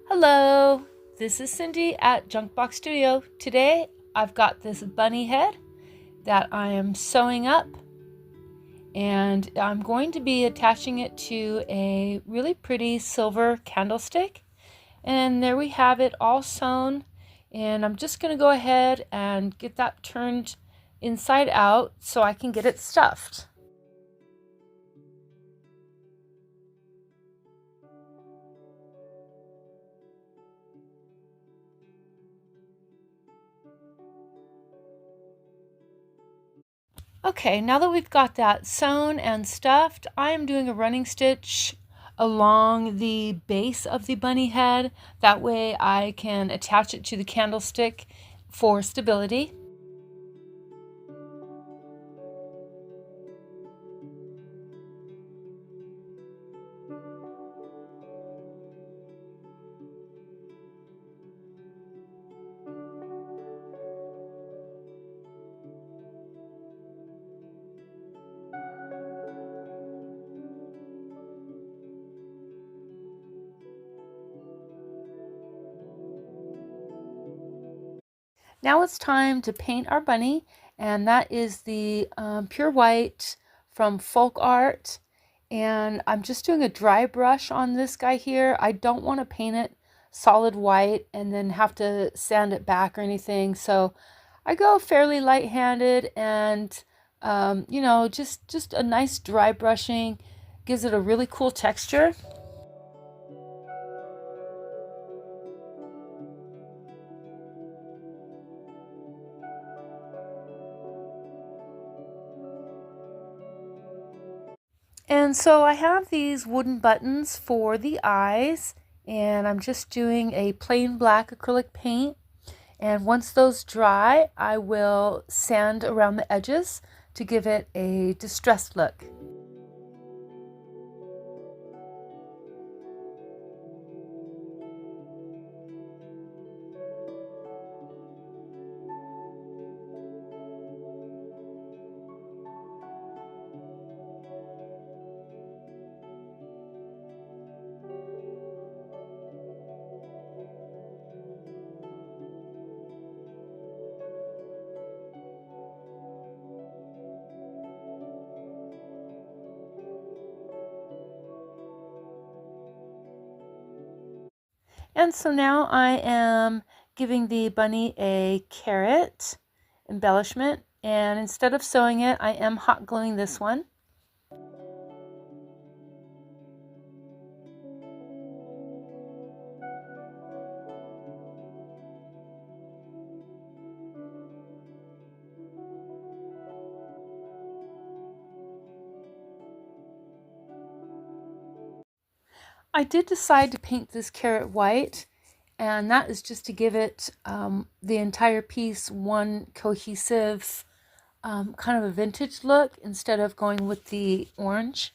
Hello, this is Cindy at Junkbox Studio. Today I've got this bunny head that I am sewing up, and I'm going to be attaching it to a really pretty silver candlestick. And there we have it all sewn, and I'm just going to go ahead and get that turned inside out so I can get it stuffed. Okay, now that we've got that sewn and stuffed, I am doing a running stitch along the base of the bunny head. That way I can attach it to the candlestick for stability. Now it's time to paint our bunny, and that is the pure white from Folk Art. And I'm just doing a dry brush on this guy here. I don't want to paint it solid white and then have to sand it back or anything. So I go fairly light-handed, and just a nice dry brushing gives it a really cool texture. And so I have these wooden buttons for the eyes, and I'm just doing a plain black acrylic paint. And once those dry, I will sand around the edges to give it a distressed look. And so now I am giving the bunny a carrot embellishment, and instead of sewing it, I am hot gluing this one. I did decide to paint this carrot white, and that is just to give it the entire piece one cohesive kind of a vintage look instead of going with the orange.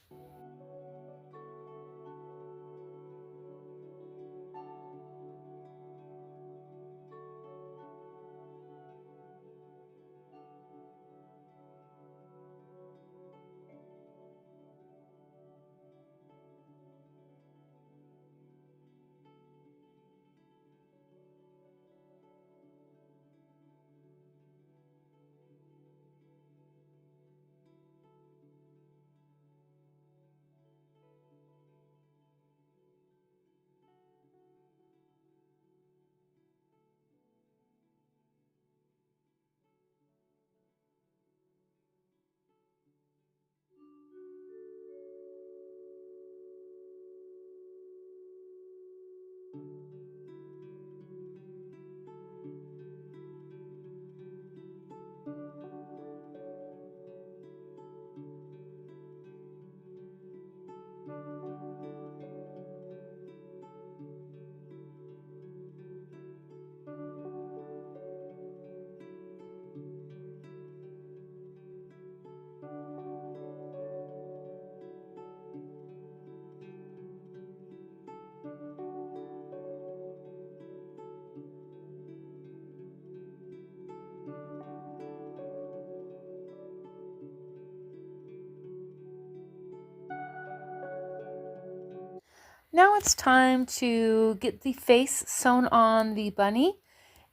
Now it's time to get the face sewn on the bunny.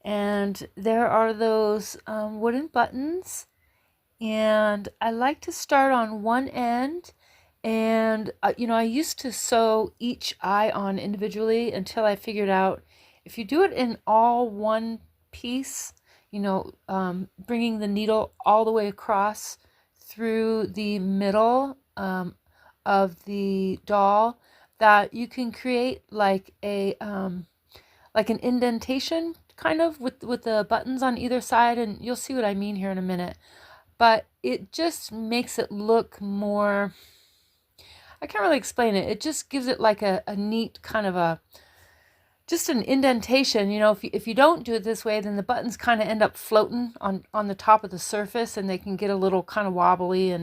And there are those wooden buttons. And I like to start on one end. And, I used to sew each eye on individually until I figured out if you do it in all one piece, bringing the needle all the way across through the middle of the doll, that you can create like an indentation kind of with the buttons on either side, and you'll see what I mean here in a minute. But it just makes it look more, I can't really explain it. It just gives it like a neat kind of just an indentation. If you don't do it this way, then the buttons kind of end up floating on the top of the surface, and they can get a little kind of wobbly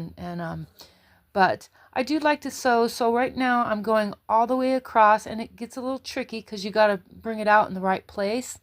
but I do like to sew. So right now I'm going all the way across, and it gets a little tricky because you got to bring it out in the right place.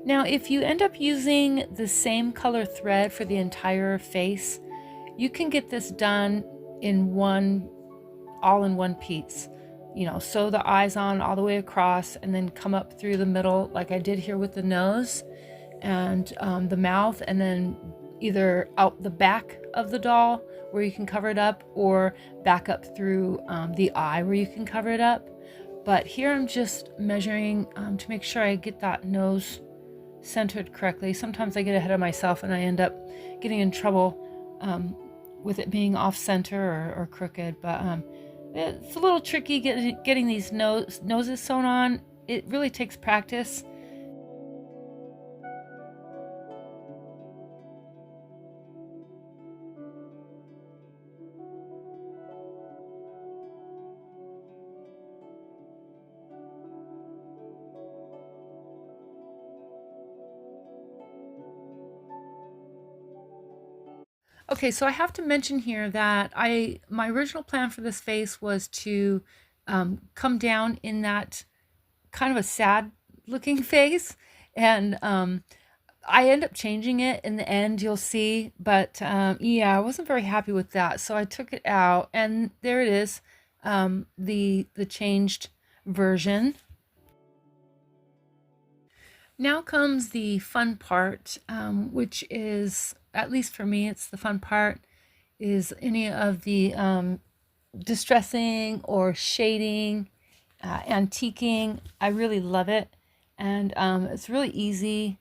Now, if you end up using the same color thread for the entire face, you can get this done all in one piece. Sew the eyes on all the way across and then come up through the middle like I did here with the nose and the mouth, and then either out the back of the doll where you can cover it up, or back up through the eye where you can cover it up. But here I'm just measuring to make sure I get that nose centered correctly. Sometimes I get ahead of myself and I end up getting in trouble with it being off center or crooked, but it's a little tricky getting these noses sewn on. It really takes practice. Okay, so I have to mention here that my original plan for this face was to come down in that kind of a sad looking face, and I end up changing it in the end, you'll see. But yeah, I wasn't very happy with that, so I took it out, and there it is, the changed version. Now comes the fun part, which is, at least for me, it's the fun part, is any of the distressing or shading, antiquing. I really love it, and it's really easy.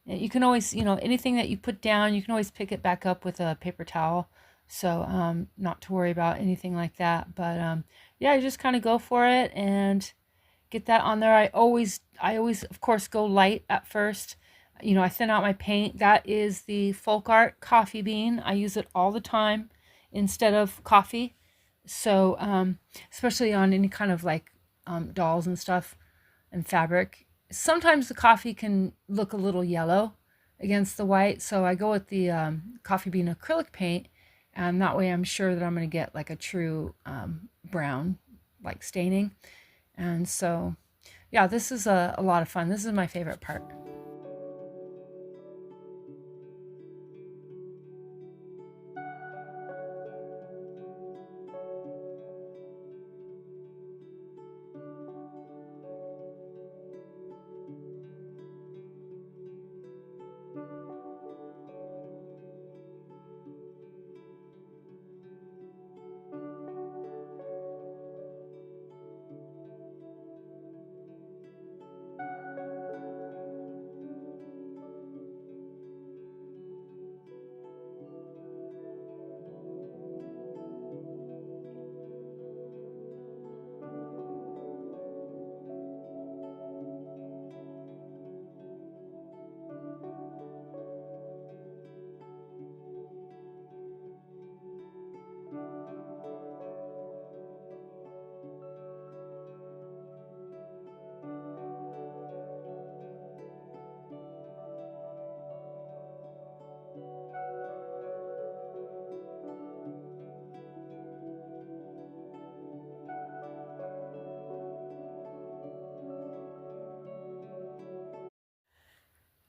You can always, anything that you put down, you can always pick it back up with a paper towel. So not to worry about anything like that. But yeah, you just kind of go for it and get that on there. I always, of course, go light at first. I thin out my paint. That is the Folk Art coffee bean. I use it all the time instead of coffee. So especially on any kind of like dolls and stuff and fabric. Sometimes the coffee can look a little yellow against the white, so I go with the coffee bean acrylic paint, and that way I'm sure that I'm going to get like a true brown, like staining. And so, yeah, this is a lot of fun. This is my favorite part.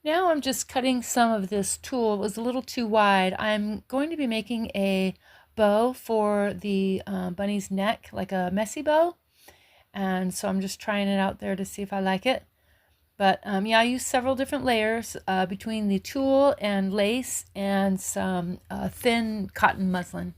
Now I'm just cutting some of this tulle. It was a little too wide. I'm going to be making a bow for the bunny's neck, like a messy bow. And so I'm just trying it out there to see if I like it. But yeah, I used several different layers between the tulle and lace and some thin cotton muslin.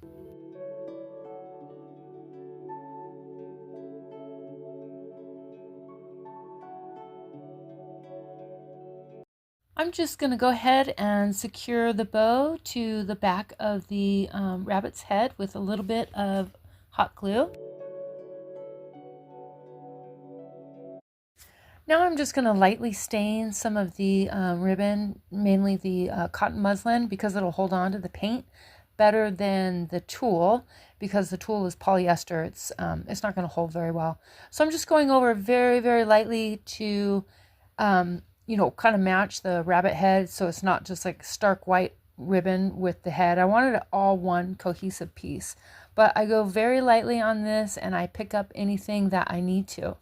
I'm just going to go ahead and secure the bow to the back of the rabbit's head with a little bit of hot glue. Now I'm just going to lightly stain some of the ribbon, mainly the cotton muslin, because it'll hold on to the paint better than the tulle, because the tulle is polyester. It's not going to hold very well. So I'm just going over very, very lightly to you know, kind of match the rabbit head so it's not just like stark white ribbon with the head. I wanted it all one cohesive piece. But I go very lightly on this and I pick up anything that I need to.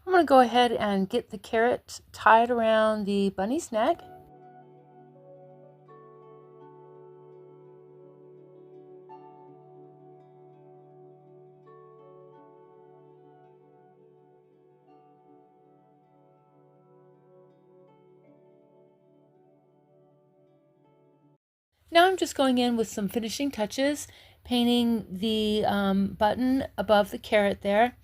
I'm going to go ahead and get the carrot tied around the bunny's neck. Now I'm just going in with some finishing touches, painting the button above the carrot there.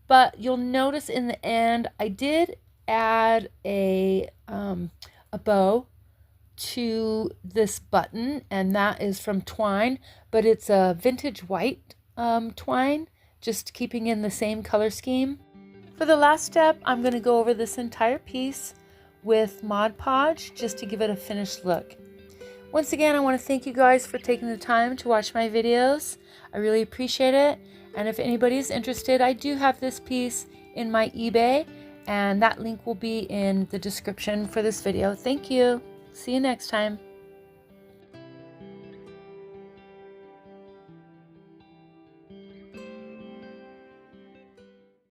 But you'll notice in the end, I did add a bow to this button, and that is from twine, but it's a vintage white twine, just keeping in the same color scheme. For the last step, I'm going to go over this entire piece with Mod Podge just to give it a finished look. Once again, I want to thank you guys for taking the time to watch my videos. I really appreciate it. And if anybody's interested, I do have this piece in my eBay, and that link will be in the description for this video. Thank you. See you next time.